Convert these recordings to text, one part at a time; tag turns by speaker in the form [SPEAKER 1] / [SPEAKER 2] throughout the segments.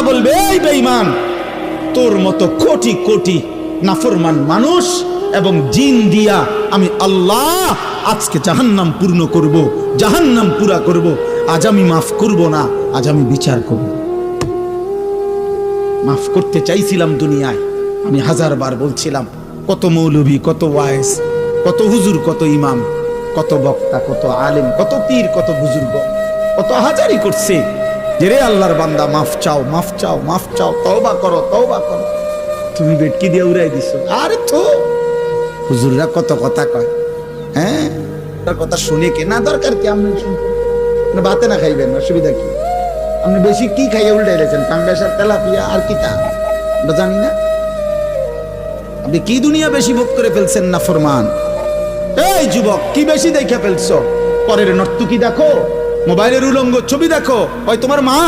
[SPEAKER 1] আল্লাহ বলবে, এই বেঈমান, তোর মতো কোটি কোটি নাফরমান মানুষ এবং জিন দিয়া আমি আল্লাহ আজকে জাহান্নাম পূর্ণ করব, জাহান্নাম পুরা করব। আজ আমি মাফ করব না, আজ আমি বিচার করব। মাফ করতে চাইছিলাম দুনিয়ায়, আমি হাজারবার বলছিলাম, কত মৌলভী, কত ওয়াইজ, কত হুজুর, কত ইমাম, কত বক্তা, কত আলেম, কত পীর, কত বুজুর্গ, কত হাজারি করছে যে রে আল্লাহর বান্দা মাফ চাও, মাফ চাও, মাফ চাও, তওবা করো, তওবা করো। তুমি বেটকি দিয়ে উড়াই দিছো। আরে তো হুজুররা কত কথা কয়, হ্যাঁ, তার কথা শুনে কে না দরকার কি? আপনি শুনবেন, ভাতে না খাইবেন, অসুবিধা কি? আপনি বেশি কি খাইয়া উল্টাই রেখেছেন? পাঙ্গাসার তেলাপিয়া আর কি তা আমরা জানি না। আপনি কি দুনিয়া বেশি ভোগ করে ফেলছেন না ফরমান? এই যুবক, কি বেশি দেখে ফেলছো? পরের নর্তকী দেখো, মোবাইলের উলঙ্গ ছবি দেখো, ওই তোমার মা।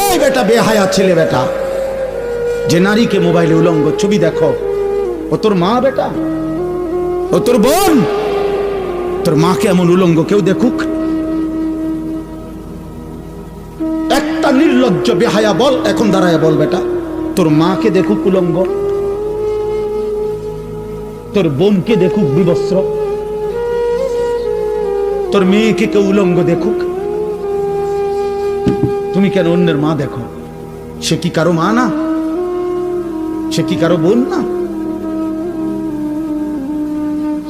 [SPEAKER 1] এই বেটা, বেহায়া ছেলে বেটা, যে নারীকে মোবাইলে উলঙ্গ ছবি দেখো, ও তোর মা বেটা, ও তোর বোন। তোর মাকে এমন উলঙ্গ কেউ দেখুক? একটা নির্লজ্জ বেহায়া বল, এখন দাঁড়ায় বল বেটা, তোর মাকে দেখুক উলঙ্গ, তোর বোনকে দেখুক বিবস্ত্র, তোর মেয়েকে কেউ উলঙ্গ দেখুক? তুমি কেন অন্যের মা দেখো? সে কি কারো মা না? সে কি কারো বোন না?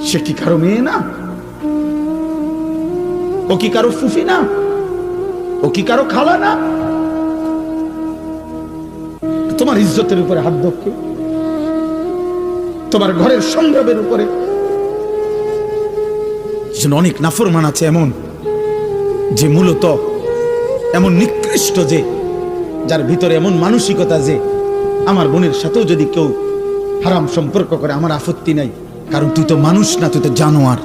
[SPEAKER 1] সে কি কারো মেয়ে না? ও কি কারো ফুফি না? ও কি কারো খালা না? তোমার ইজ্জতের উপরে হাত ধরকে, তোমার ঘরের সংগ্রামের উপরে। অনেক নাফরমান আছে এমন, যে মূলত এমন নিকৃষ্ট, যে যার ভিতরে এমন মানসিকতা যে আমার বোনের সাথেও যদি কেউ হারাম সম্পর্ক করে আমার আপত্তি নাই, কারণ তুই তো মানুষ না, তুই তো জানোয়ার।